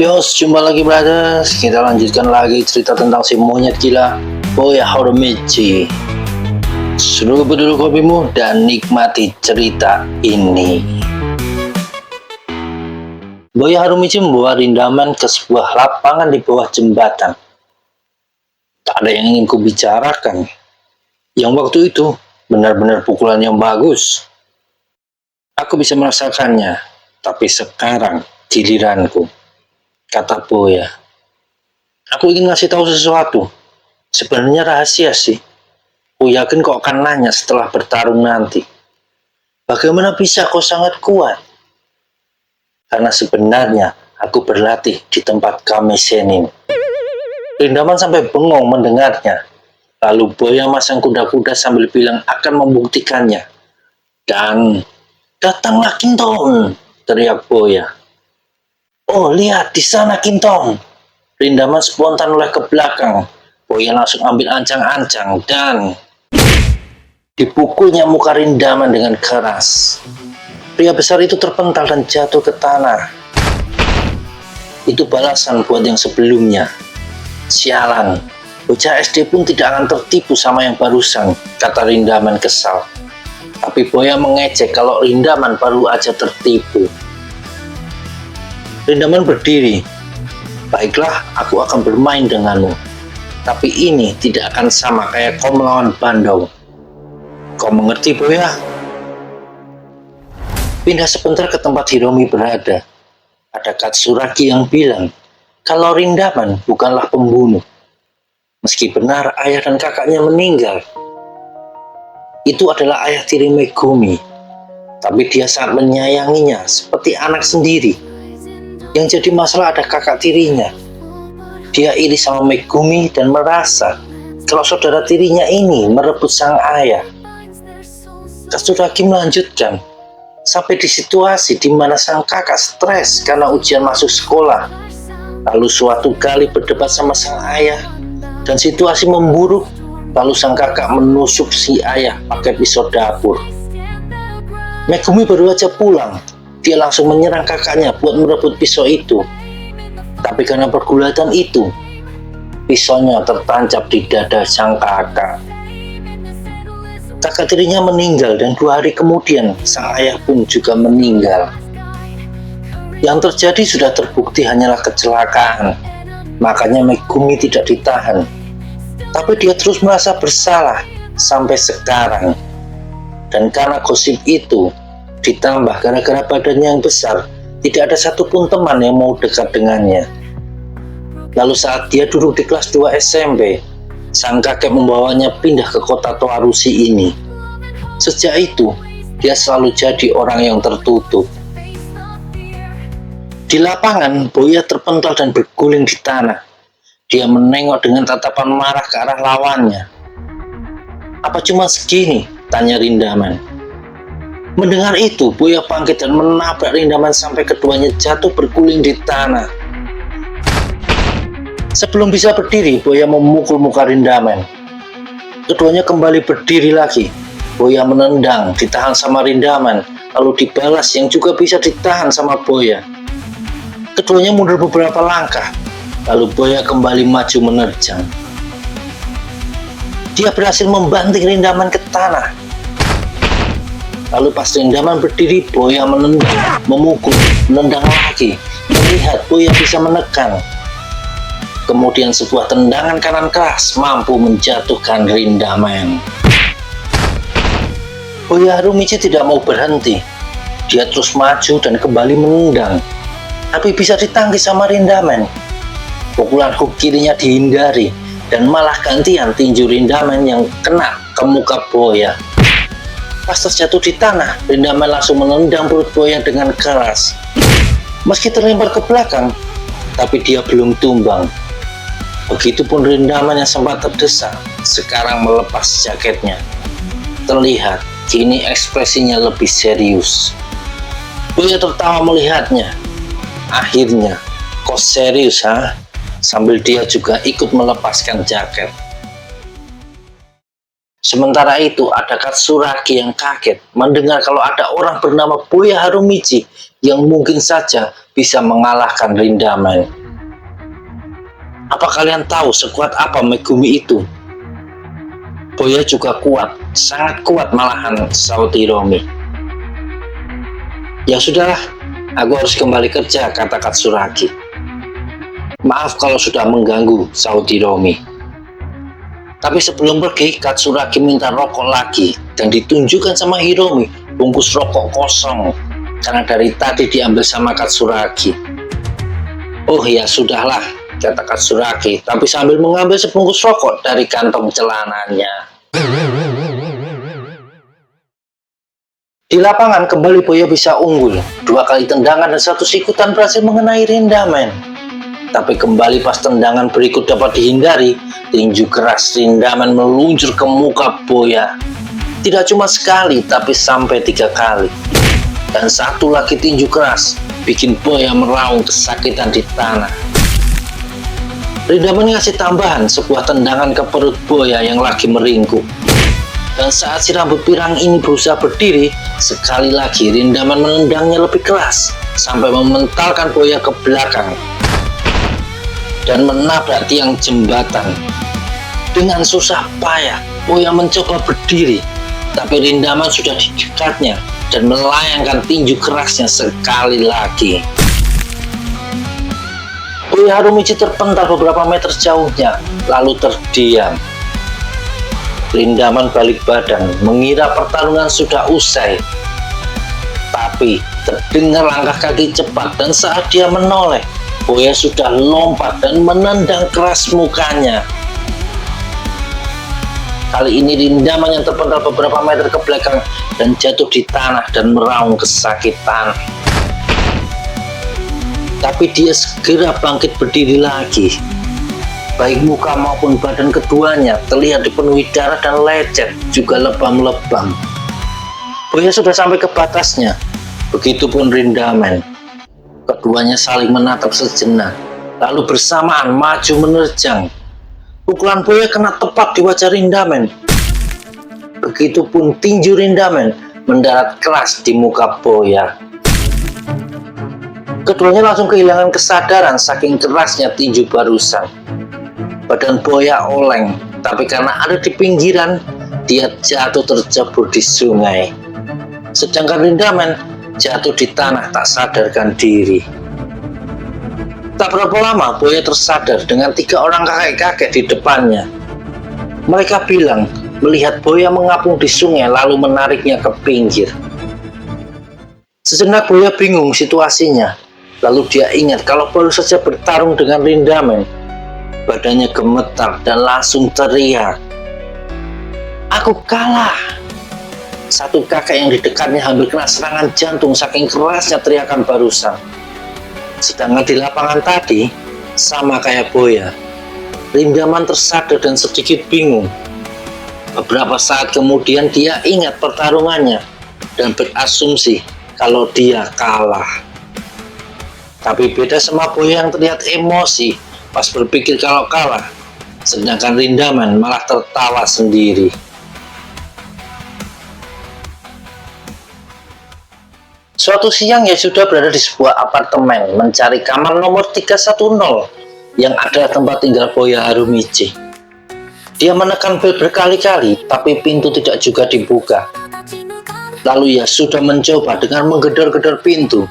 Yos, jumpa lagi brothers. Kita lanjutkan lagi cerita tentang si monyet gila Boya Harumichi. Seluruh penduduk kopimu dan nikmati cerita ini. Boya Harumichi membawa Rindaman ke sebuah lapangan di bawah jembatan. Tak ada yang ingin kubicarakan. Yang waktu itu benar-benar pukulan yang bagus. Aku bisa merasakannya, tapi sekarang giliranku, kata Boya. Aku ingin ngasih tahu sesuatu. Sebenarnya rahasia sih. Aku yakin kau akan nanya setelah bertarung nanti. Bagaimana bisa kau sangat kuat? Karena sebenarnya aku berlatih di tempat kami Senin. Rindaman sampai bengong mendengarnya. Lalu Boya masang kuda-kuda sambil bilang akan membuktikannya. Dan datanglah Kintong, teriak Boya. Oh, lihat di sana Kintong. Rindaman spontan oleh ke belakang. Boya langsung ambil ancang-ancang dan dipukulnya muka Rindaman dengan keras. Pria besar itu terpental dan jatuh ke tanah. Itu balasan buat yang sebelumnya. Sialan, bocah SD pun tidak akan tertipu sama yang barusan, kata Rindaman kesal. Tapi Boya mengejek kalau Rindaman baru aja tertipu. Rindaman berdiri. Baiklah, aku akan bermain denganmu. Tapi ini tidak akan sama kayak kau melawan Bandung. Kau mengerti, Boya? Pindah sebentar ke tempat Hiromi berada. Ada Katsuragi yang bilang kalau Rindaman bukanlah pembunuh. Meski benar ayah dan kakaknya meninggal. Itu adalah ayah tiri Megumi. Tapi dia sangat menyayanginya seperti anak sendiri. Yang jadi masalah ada kakak tirinya. Dia iri sama Megumi dan merasa kalau saudara tirinya ini merebut sang ayah. Katsuragi melanjutkan, sampai di situasi di mana sang kakak stres karena ujian masuk sekolah. Lalu suatu kali berdebat sama sang ayah dan situasi memburuk. Lalu sang kakak menusuk si ayah pakai pisau dapur. Megumi baru aja pulang. Dia langsung menyerang kakaknya buat merebut pisau itu. Tapi karena pergulatan itu, pisaunya tertancap di dada sang kakak. Kakak tirinya meninggal dan 2 hari kemudian sang ayah pun juga meninggal. Yang terjadi sudah terbukti hanyalah kecelakaan. Makanya Megumi tidak ditahan. Tapi dia terus merasa bersalah sampai sekarang. Dan karena gosip itu, ditambah gara-gara badannya yang besar, tidak ada satupun teman yang mau dekat dengannya. Lalu saat dia duduk di kelas 2 SMP, sang kakek membawanya pindah ke kota Toarushi ini. Sejak itu, dia selalu jadi orang yang tertutup. Di lapangan, Boya terpental dan berguling di tanah. Dia menengok dengan tatapan marah ke arah lawannya. Apa cuma segini? Tanya Rindaman. Mendengar itu, Boya bangkit dan menabrak Rindaman sampai keduanya jatuh berguling di tanah. Sebelum bisa berdiri, Boya memukul muka Rindaman. Keduanya kembali berdiri lagi. Boya menendang, ditahan sama Rindaman, lalu dibalas yang juga bisa ditahan sama Boya. Keduanya mundur beberapa langkah, lalu Boya kembali maju menerjang. Dia berhasil membanting Rindaman ke tanah. Lalu pas Rindaman berdiri, Boya menendang, memukul, menendang lagi. Melihat Boya bisa menekan. Kemudian sebuah tendangan kanan keras mampu menjatuhkan Rindaman. Boya Harumichi tidak mau berhenti. Dia terus maju dan kembali menendang. Tapi bisa ditangkis sama Rindaman. Pukulan hook kirinya dihindari dan malah gantian tinju Rindaman yang kena ke muka Boya. Pas terjatuh di tanah, Rindaman langsung menendang perut Boya dengan keras. Meski terlempar ke belakang, tapi dia belum tumbang. Begitupun Rindaman yang sempat terdesak, sekarang melepas jaketnya. Terlihat, kini ekspresinya lebih serius. Boya tertawa melihatnya. Akhirnya, kok serius ha? Sambil dia juga ikut melepaskan jaket. Sementara itu ada Katsuragi yang kaget mendengar kalau ada orang bernama Boya Harumichi yang mungkin saja bisa mengalahkan Rindaman. Apa kalian tahu sekuat apa Megumi itu? Boya juga kuat, sangat kuat malahan, saut Hiromi. Ya sudahlah, aku harus kembali kerja, kata Katsuragi. Maaf kalau sudah mengganggu, saut Hiromi. Tapi sebelum pergi, Katsuragi minta rokok lagi dan ditunjukkan sama Hiromi bungkus rokok kosong karena dari tadi diambil sama Katsuragi. Oh ya sudahlah, kata Katsuragi, tapi sambil mengambil sebungkus rokok dari kantong celananya. Di lapangan kembali Boya bisa unggul. 2 kali tendangan dan 1 sikutan berhasil mengenai Rindaman. Tapi kembali pas tendangan berikut dapat dihindari, tinju keras Rindaman meluncur ke muka Boya. Tidak cuma sekali, tapi sampai 3 kali. Dan 1 lagi tinju keras bikin Boya meraung kesakitan di tanah. Rindaman ngasih tambahan sebuah tendangan ke perut Boya yang lagi meringkuk. Dan saat si rambut pirang ini berusaha berdiri, sekali lagi Rindaman menendangnya lebih keras sampai mementalkan Boya ke belakang dan menabrak tiang jembatan. Dengan susah payah Boya mencoba berdiri, tapi Rindaman sudah di dekatnya dan melayangkan tinju kerasnya sekali lagi. Boya Harumichi terpental beberapa meter jauhnya, lalu terdiam. Rindaman balik badan, mengira pertarungan sudah usai. Tapi terdengar langkah kaki cepat dan saat dia menoleh, Boya sudah lompat dan menendang keras mukanya. Kali ini Rindaman yang terpental beberapa meter ke belakang dan jatuh di tanah dan meraung kesakitan. Tapi dia segera bangkit berdiri lagi. Baik muka maupun badan keduanya terlihat dipenuhi darah dan lecet, juga lebam-lebam. Boya sudah sampai ke batasnya, begitupun Rindaman. Keduanya saling menatap sejenak, lalu bersamaan maju menerjang. Pukulan Boya kena tepat di wajah Rindaman. Begitupun tinju Rindaman mendarat keras di muka Boya. Keduanya langsung kehilangan kesadaran saking kerasnya tinju barusan. Badan Boya oleng, tapi karena ada di pinggiran, dia jatuh tercebur di sungai. Sedangkan Rindaman jatuh di tanah tak sadarkan diri. Tak berapa lama Boya tersadar dengan 3 orang kakek-kakek di depannya. Mereka bilang melihat Boya mengapung di sungai lalu menariknya ke pinggir. Sejenak Boya bingung situasinya. Lalu dia ingat kalau baru saja bertarung dengan Rindaman. Badannya gemetar dan langsung teriak, "Aku kalah!" Satu kakek yang di dekatnya hampir kena serangan jantung saking kerasnya teriakan barusan. Sedangkan di lapangan tadi, sama kayak Boya, Rindaman tersadar dan sedikit bingung. Beberapa saat kemudian dia ingat pertarungannya dan berasumsi kalau dia kalah. Tapi beda sama Boya yang terlihat emosi pas berpikir kalau kalah, sedangkan Rindaman malah tertawa sendiri. Suatu siang Yasuda berada di sebuah apartemen mencari kamar nomor 310 yang ada tempat tinggal Boya Harumichi. Dia menekan bel berkali-kali tapi pintu tidak juga dibuka. Lalu Yasuda mencoba dengan menggedor-gedor pintu.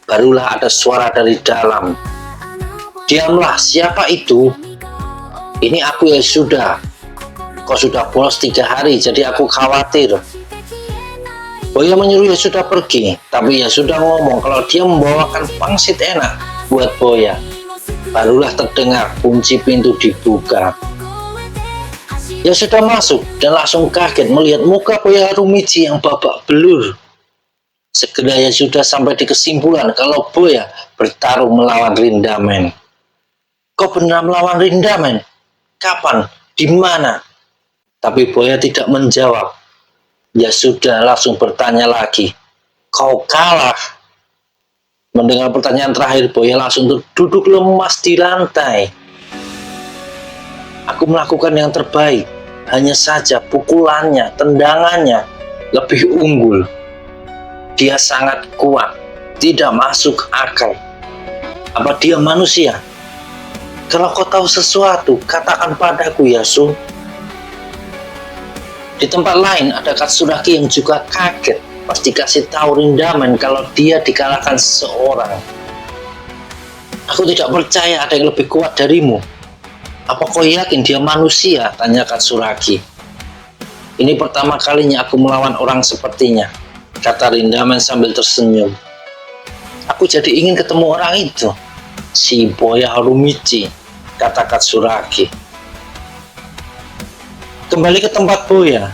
Barulah ada suara dari dalam. "Diamlah, siapa itu?" "Ini aku Yasuda. Kau sudah bolos 3 hari jadi aku khawatir." Boya menyuruh Yasuda pergi, tapi Yasuda ngomong kalau dia membawakan pangsit enak buat Boya. Barulah terdengar kunci pintu dibuka. Yasuda masuk dan langsung kaget melihat muka Boya Harumichi yang babak belur. Segera Yasuda sampai di kesimpulan kalau Boya bertarung melawan Rindaman. "Kau benar melawan Rindaman? Kapan? Di mana?" Tapi Boya tidak menjawab. Yasuda langsung bertanya lagi, "Kau kalah?" Mendengar pertanyaan terakhir, Boya langsung duduk lemas di lantai. "Aku melakukan yang terbaik. Hanya saja pukulannya, tendangannya lebih unggul. Dia sangat kuat. Tidak masuk akal. Apa dia manusia? Kalau kau tahu sesuatu, katakan padaku, Yasu. Di tempat lain ada Katsuragi yang juga kaget pas dikasih tahu Rindamen kalau dia dikalahkan seseorang. Aku tidak percaya ada yang lebih kuat darimu. Apa kau yakin dia manusia? Tanya Katsuragi. Ini pertama kalinya aku melawan orang sepertinya, kata Rindamen sambil tersenyum. Aku jadi ingin ketemu orang itu, si Boya Harumichi, kata Katsuragi. Kembali ke tempat Boya,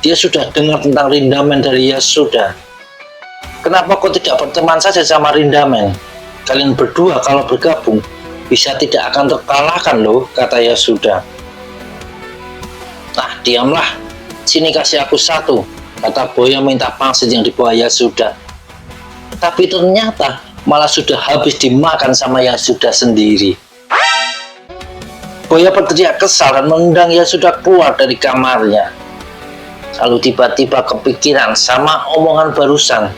dia sudah dengar tentang Rindamen dari Yasuda. Kenapa kau tidak berteman saja sama Rindamen? Kalian berdua kalau bergabung bisa tidak akan terkalahkan loh, kata Yasuda. Nah, diamlah, sini kasih aku satu, kata Boya minta pangsit yang dibawa Yasuda. Tapi ternyata malah sudah habis dimakan sama Yasuda sendiri. Boya berteriak kesal dan menendang Yasuda keluar dari kamarnya. Lalu tiba-tiba kepikiran sama omongan barusan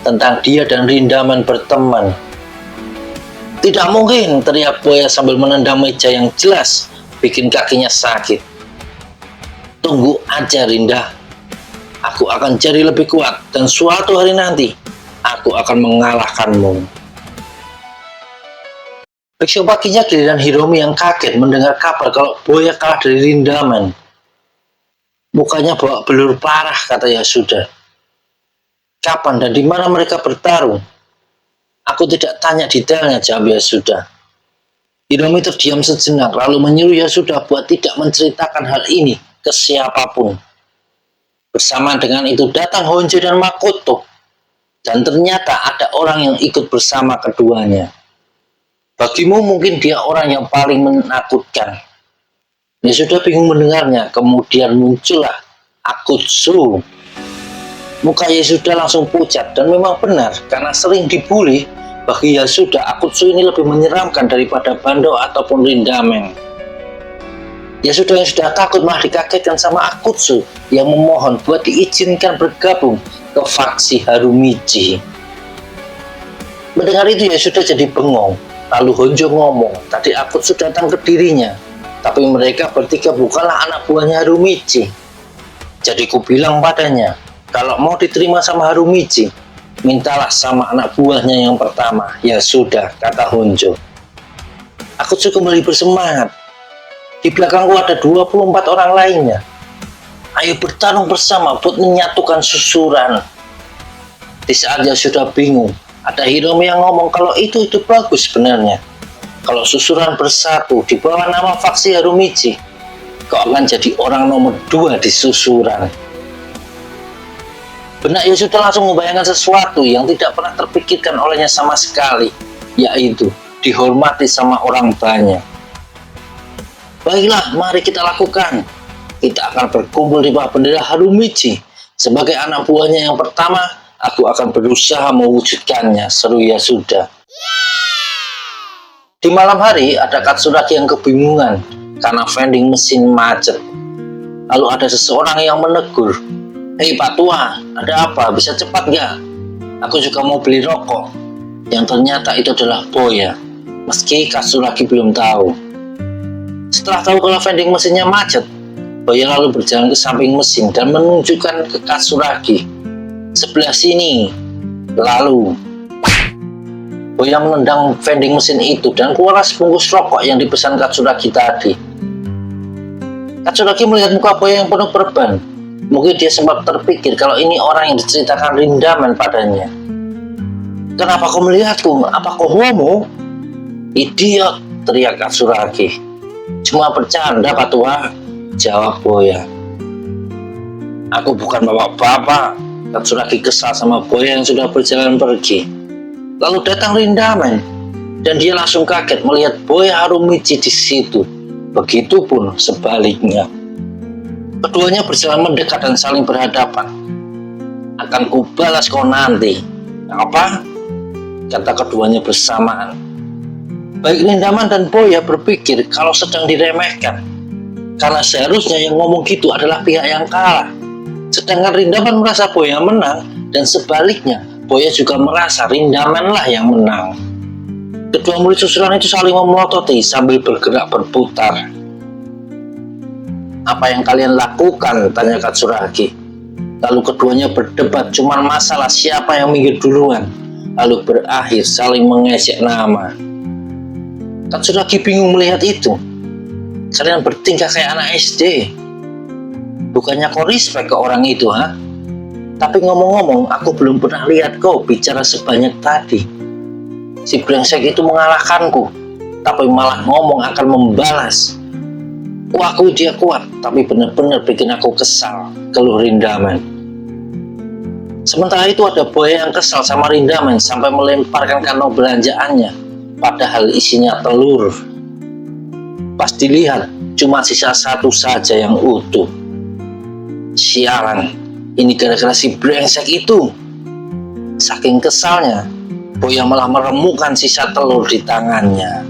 tentang dia dan Rindamen berteman. Tidak mungkin, teriak Boya sambil menendang meja yang jelas bikin kakinya sakit. Tunggu aja, Rinda. Aku akan jadi lebih kuat dan suatu hari nanti aku akan mengalahkanmu. Besok paginya giliran Hiromi yang kaget mendengar kabar kalau Boya kalah dari Rindamen. Mukanya bawa belur parah, kata Yasuda. Kapan dan di mana mereka bertarung? Aku tidak tanya detailnya, jawab Yasuda. Hiromi terdiam sejenak lalu menyuruh Yasuda buat tidak menceritakan hal ini ke siapapun. Bersama dengan itu datang Honjo dan Makoto. Dan ternyata ada orang yang ikut bersama keduanya. Bagimu mungkin dia orang yang paling menakutkan. Yasuda bingung mendengarnya, kemudian muncullah Akutsu. Muka Yasuda langsung pucat dan memang benar, karena sering dibully, bagi Yasuda Akutsu ini lebih menyeramkan daripada Bando ataupun Rindamen. Yasuda yang sudah takut malah dikagetkan sama Akutsu yang memohon buat diizinkan bergabung ke faksi Harumichi. Mendengar itu Yasuda jadi bengong. Lalu Honjo ngomong, tadi Akutsu datang ke dirinya, tapi mereka bertiga bukanlah anak buahnya Harumichi. Jadi ku bilang padanya, kalau mau diterima sama Harumichi, mintalah sama anak buahnya yang pertama. Ya sudah, kata Honjo. Akutsu kembali bersemangat. Di belakangku ada 24 orang lainnya. Ayo bertarung bersama buat menyatukan susuran. Di saat Yasuda bingung, ada Hiromi yang ngomong kalau itu bagus sebenarnya. Kalau susuran bersatu di bawah nama faksi Harumichi, kau akan jadi orang nomor 2 di susuran. Benak Yasuda langsung membayangkan sesuatu yang tidak pernah terpikirkan olehnya sama sekali, yaitu dihormati sama orang banyak. Baiklah, mari kita lakukan. Kita akan berkumpul di bawah bendera Harumichi. Sebagai anak buahnya yang pertama, aku akan berusaha mewujudkannya, seru Yasuda. Di malam hari, ada Katsuragi yang kebingungan karena vending mesin macet. Lalu ada seseorang yang menegur, "Hei Pak Tua, ada apa? Bisa cepat nggak? Aku juga mau beli rokok." Yang ternyata itu adalah Boya, meski Katsuragi belum tahu. Setelah tahu kalau vending mesinnya macet, Boya lalu berjalan ke samping mesin dan menunjukkan ke Katsuragi. "Sebelah sini." Lalu Boya menendang vending mesin itu dan keluarlah sebungkus rokok yang dipesan Katsuragi tadi. Katsuragi melihat muka Boya yang penuh perban. Mungkin dia sempat terpikir kalau ini orang yang diceritakan Rindamen padanya. "Kenapa kau melihatku? Apa kau homo?" "Idiot," teriak Katsuragi. "Cuma bercanda Pak Tua," jawab Boya. "Aku bukan bapak-bapak." Katsuragi kesal sama Boya yang sudah berjalan pergi. Lalu datang Rindamen dan dia langsung kaget melihat Boya Harumichi di situ. Begitupun sebaliknya. Keduanya berjalan mendekat dan saling berhadapan. "Akan kubalas kau nanti." "Apa?" kata keduanya bersamaan. Baik Rindamen dan Boya berpikir kalau sedang diremehkan, karena seharusnya yang ngomong gitu adalah pihak yang kalah. Sedangkan Rindamen merasa Boya menang, dan sebaliknya Boya juga merasa Rindaman lah yang menang. Kedua murid susulan itu saling memototi sambil bergerak berputar. "Apa yang kalian lakukan?" tanya Katsuragi. Lalu keduanya berdebat cuma masalah siapa yang minggir duluan, lalu berakhir saling mengejek nama. Katsuragi bingung melihat itu. "Kalian bertingkah kayak anak SD. Bukannya kau respect ke orang itu, ha? Tapi ngomong-ngomong, aku belum pernah lihat kau bicara sebanyak tadi. Si brengsek itu mengalahkanku, tapi malah ngomong akan membalas. Aku akui dia kuat, tapi benar-benar bikin aku kesal," keluh Rindaman. Sementara itu ada Boya yang kesal sama Rindaman sampai melemparkan kantong belanjaannya, padahal isinya telur. Pas dilihat, cuma sisa satu saja yang utuh. Sialan, ini gara-gara si brengsek itu. Saking kesalnya, Boya malah meremukkan sisa telur di tangannya.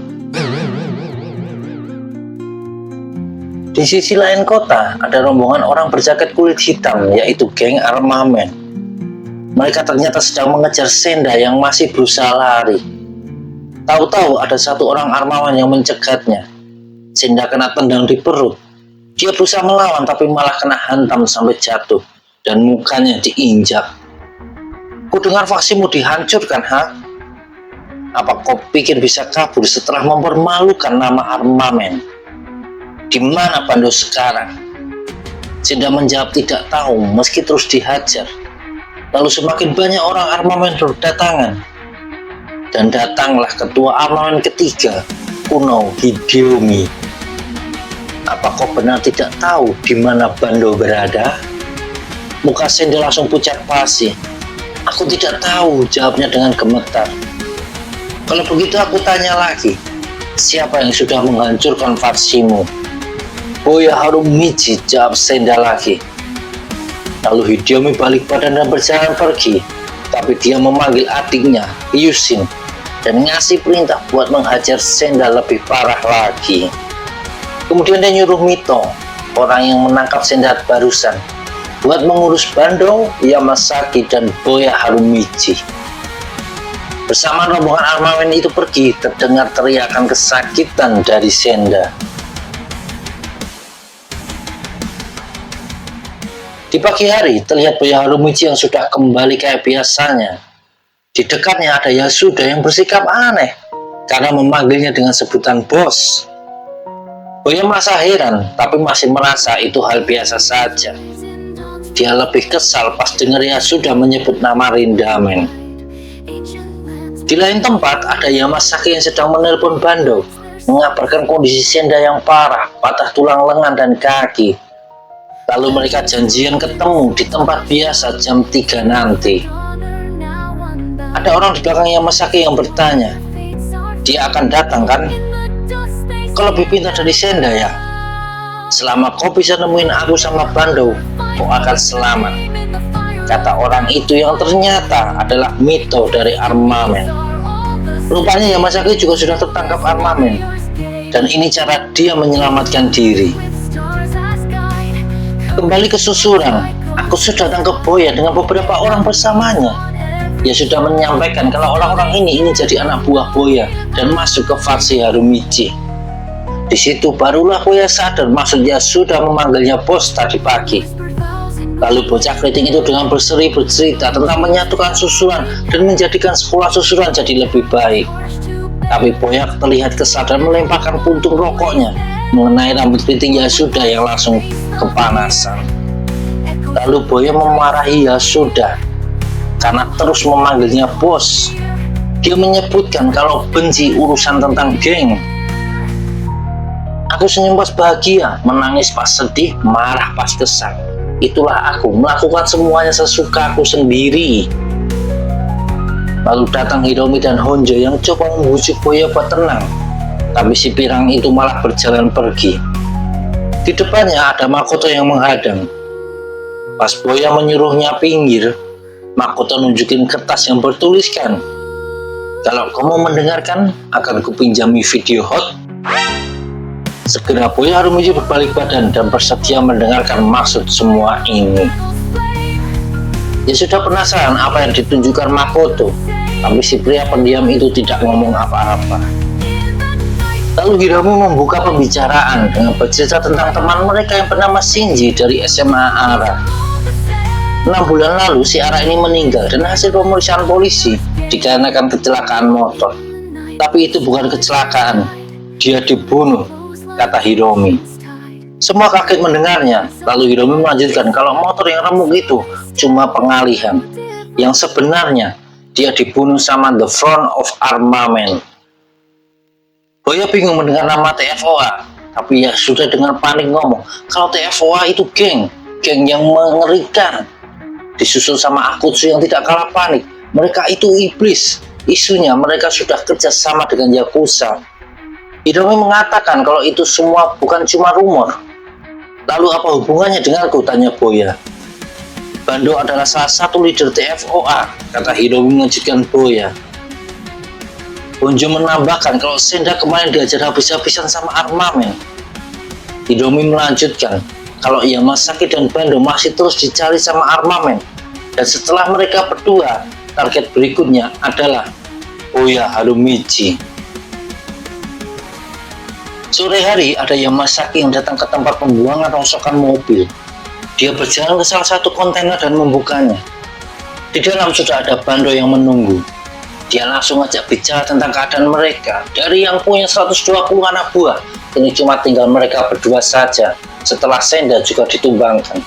Di sisi lain kota, ada rombongan orang berjaket kulit hitam, yaitu geng Armamen. Mereka ternyata sedang mengejar Senda yang masih berusaha lari. Tahu-tahu ada satu orang Armamen yang mencegatnya. Senda kena tendang di perut. Dia berusaha melawan tapi malah kena hantam sampai jatuh dan mukanya diinjak. "Ku dengar faksimu dihancurkan, ha? Apa kau pikir bisa kabur setelah mempermalukan nama Armamen? Di mana Bando sekarang?" Senda menjawab tidak tahu meski terus dihajar. Lalu semakin banyak orang Armamen berdatangan. Dan datanglah ketua Armamen ketiga, Kuno Hideyumi. "Apa kau benar tidak tahu di mana Bando berada?" Muka Senda langsung pucat pasi. "Aku tidak tahu," jawabnya dengan gemetar. "Kalau begitu aku tanya lagi, siapa yang sudah menghancurkan faksimu?" "Boya Harumichi," jawab Senda lagi. Lalu Hideyumi balik badan dan berjalan pergi, tapi dia memanggil adiknya, Hyushin, dan ngasih perintah buat menghajar Senda lebih parah lagi. Kemudian dia nyuruh Mito, orang yang menangkap Senda barusan, buat mengurus Bando, Yamasaki, dan Boya Harumichi. Bersama rombongan Armamen itu pergi, terdengar teriakan kesakitan dari Senda. Di pagi hari, terlihat Boya Harumichi yang sudah kembali kayak biasanya. Di dekatnya ada Yasuda yang bersikap aneh, karena memanggilnya dengan sebutan bos. Boya merasa heran, tapi masih merasa itu hal biasa saja. Dia lebih kesal pas dengar Yasuda menyebut nama Rindamen. Di lain tempat, ada Yamasaki yang sedang menelpon Bando, mengabarkan kondisi Senda yang parah, patah tulang lengan dan kaki. Lalu mereka janjian ketemu di tempat biasa jam 3 nanti. Ada orang di belakang Yamasaki yang bertanya, "Dia akan datang kan? Kau lebih pintar dari Senda ya? Selama kau bisa nemuin aku sama Bando, kau akan selamat," kata orang itu yang ternyata adalah Mito dari Armamen. Rupanya Yamasaki juga sudah tertangkap Armamen, dan ini cara dia menyelamatkan diri. Kembali ke Susuran, aku sudah datang ke Boya dengan beberapa orang bersamanya. Dia sudah menyampaikan kalau orang-orang ini ingin jadi anak buah Boya dan masuk ke faksi Harumichi. Di situ barulah Boya sadar maksudnya sudah memanggilnya bos tadi pagi. Lalu bocah keriting itu dengan berseri bercerita tentang menyatukan Susuran dan menjadikan sekolah Susuran jadi lebih baik. Tapi Boya terlihat kesal dan melemparkan puntung rokoknya mengenai rambut keriting Yasuda yang langsung kepanasan. Lalu Boya memarahi Yasuda karena terus memanggilnya bos. Dia menyebutkan kalau benci urusan tentang geng. "Aku senyum pas bahagia, menangis pas sedih, marah pas kesal. Itulah aku, melakukan semuanya sesuka aku sendiri." Lalu datang Hiromi dan Honjo yang coba membujuk Boya buat tenang, tapi si pirang itu malah berjalan pergi. Di depannya ada Makoto yang menghadang. Pas Boya menyuruhnya pinggir, Makoto nunjukin kertas yang bertuliskan, "Kalau kamu mendengarkan, akan kupinjami video hot." Segera Boya Harumichi berbalik badan dan bersedia mendengarkan maksud semua ini. Dia sudah penasaran apa yang ditunjukkan Makoto, tapi si pria pendiam itu tidak ngomong apa-apa. Lalu Hiromi membuka pembicaraan dengan bercerita tentang teman mereka yang bernama Shinji dari SMA Ara. 6 bulan lalu si Ara ini meninggal dan hasil pemeriksaan polisi dikarenakan kecelakaan motor. Tapi itu bukan kecelakaan, dia dibunuh, kata Hiromi. Semua kaget mendengarnya, lalu Hiromi melanjutkan kalau motor yang remuk itu cuma pengalihan. Yang sebenarnya dia dibunuh sama The Front of Armament. Boya bingung mendengar nama TFOA, tapi ya sudah dengan panik ngomong kalau TFOA itu geng yang mengerikan. Disusul sama Akutsu yang tidak kalah panik, mereka itu iblis. Isunya mereka sudah kerja sama dengan Yakuza. Hiromi mengatakan kalau itu semua bukan cuma rumor. Lalu apa hubungannya denganku, tanya Boya. Bando adalah salah satu leader TFOA, kata Hiromi mengejutkan Boya. Bonjo menambahkan kalau Senda kemarin diajar habis-habisan sama Armament. Hiromi melanjutkan kalau Yamasaki dan Bando masih terus dicari sama Armament. Dan setelah mereka berdua, target berikutnya adalah Oya Harumichi. Sore hari ada Yamasaki yang datang ke tempat pembuangan rongsokan mobil. Dia berjalan ke salah satu kontainer dan membukanya. Di dalam sudah ada Bando yang menunggu. Dia langsung ajak bicara tentang keadaan mereka. Dari yang punya 120 anak buah, kini cuma tinggal mereka berdua saja setelah Senda juga ditumbangkan.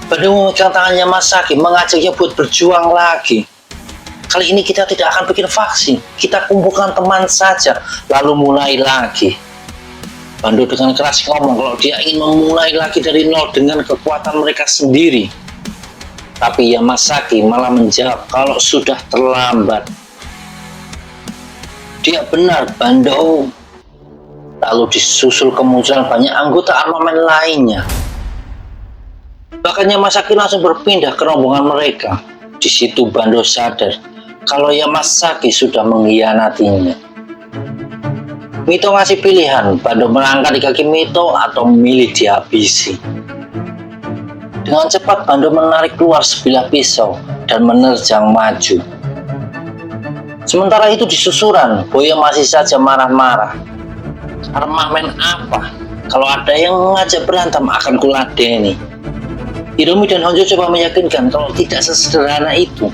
Bando memegang tangannya Yamasaki, mengajaknya buat berjuang lagi. Kali ini kita tidak akan bikin faksi, kita kumpulkan teman saja, lalu mulai lagi. Bando dengan keras ngomong kalau dia ingin memulai lagi dari nol dengan kekuatan mereka sendiri. Tapi Yamasaki malah menjawab kalau sudah terlambat. Dia benar, Bando. Lalu disusul kemunculan banyak anggota armamen lainnya. Bahkan Yamasaki langsung berpindah ke rombongan mereka. Di situ Bando sadar kalau Yamasaki sudah mengkhianatinya. Mito ngasih pilihan, Bando melangkah di kaki Mito atau memilih dihabisi. Dengan cepat Bando menarik keluar sebilah pisau dan menerjang maju. Sementara itu di susuran, Boya masih saja marah-marah. Armamen apa? Kalau ada yang mengajak berantem akan kuladeni. Hiromi dan Honjo coba meyakinkan kalau tidak sesederhana itu.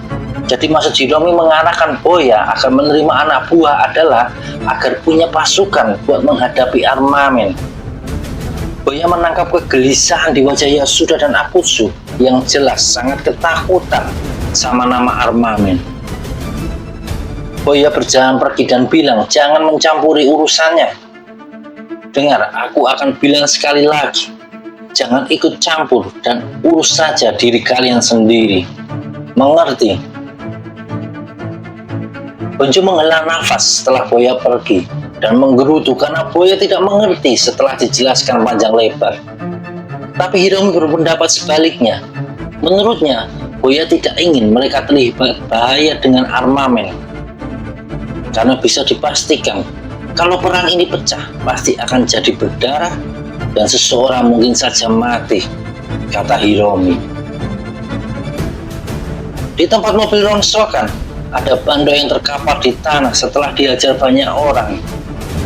Jadi maksud Hiromi mengarahkan Boya akan menerima anak buah adalah agar punya pasukan buat menghadapi Armamen. Boya menangkap kegelisahan di wajah Yasuda dan Akutsu yang jelas sangat ketakutan sama nama Armamen. Boya berjalan pergi dan bilang jangan mencampuri urusannya. Dengar, aku akan bilang sekali lagi, jangan ikut campur dan urus saja diri kalian sendiri. Mengerti? Bonjo menghela nafas setelah Boya pergi dan menggerutu karena Boya tidak mengerti setelah dijelaskan panjang lebar. Tapi Hiromi berpendapat sebaliknya. Menurutnya, Boya tidak ingin mereka terlibat bahaya dengan Armamen. Karena bisa dipastikan, kalau perang ini pecah, pasti akan jadi berdarah dan seseorang mungkin saja mati, kata Hiromi. Di tempat mobil rongsokan, ada Bando yang terkapar di tanah setelah dihajar banyak orang.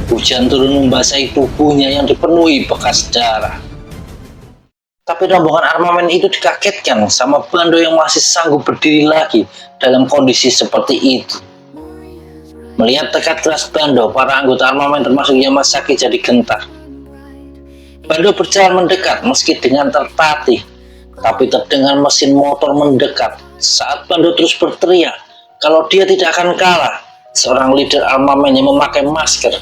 Hujan turun membasahi tubuhnya yang dipenuhi bekas darah. Tapi rombongan armamen itu dikagetkan sama Bando yang masih sanggup berdiri lagi dalam kondisi seperti itu. Melihat tekad keras Bando, para anggota armamen termasuk Yamasaki jadi gentar. Bando berjalan mendekat meski dengan tertatih, tapi terdengar mesin motor mendekat saat Bando terus berteriak kalau dia tidak akan kalah. Seorang leader armamen yang memakai masker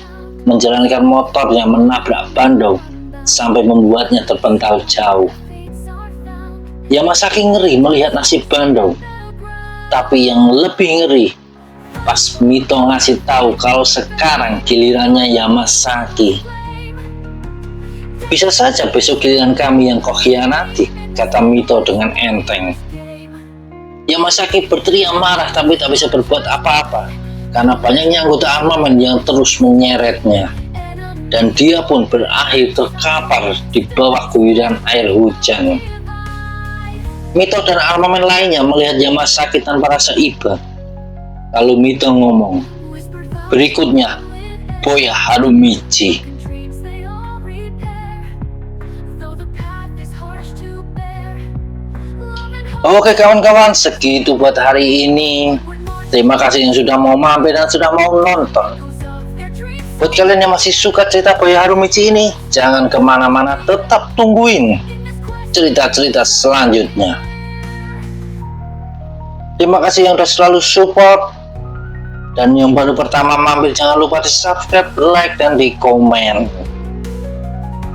menjalankan motornya menabrak Bando sampai membuatnya terpental jauh. Yamasaki ngeri melihat nasib Bando, tapi yang lebih ngeri pas Mito ngasih tahu kalau sekarang gilirannya Yamasaki. Bisa saja besok giliran kami yang kau khianati, kata Mito dengan enteng. Yamasaki berteriak marah tapi tak bisa berbuat apa-apa karena banyaknya anggota armamen yang terus menyeretnya. Dan dia pun berakhir terkapar di bawah guyuran air hujan. Mito dan armamen lainnya melihat Yamasaki tanpa rasa iba. Lalu Mito ngomong, berikutnya, Boya Harumichi. Oke kawan-kawan, segitu buat hari ini. Terima kasih yang sudah mau mampir dan sudah mau nonton. Buat kalian yang masih suka cerita Boya Harumichi ini, jangan kemana-mana, tetap tungguin cerita-cerita selanjutnya. Terima kasih yang udah selalu support. Dan yang baru pertama mampir, jangan lupa di subscribe, like, dan di komen.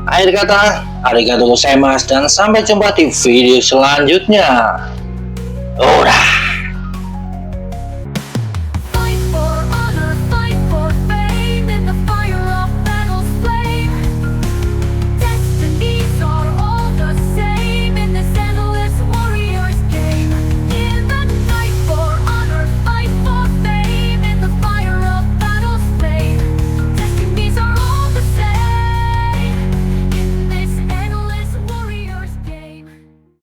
Akhir kata, arigatou gozaimasu dan sampai jumpa di video selanjutnya. Udah.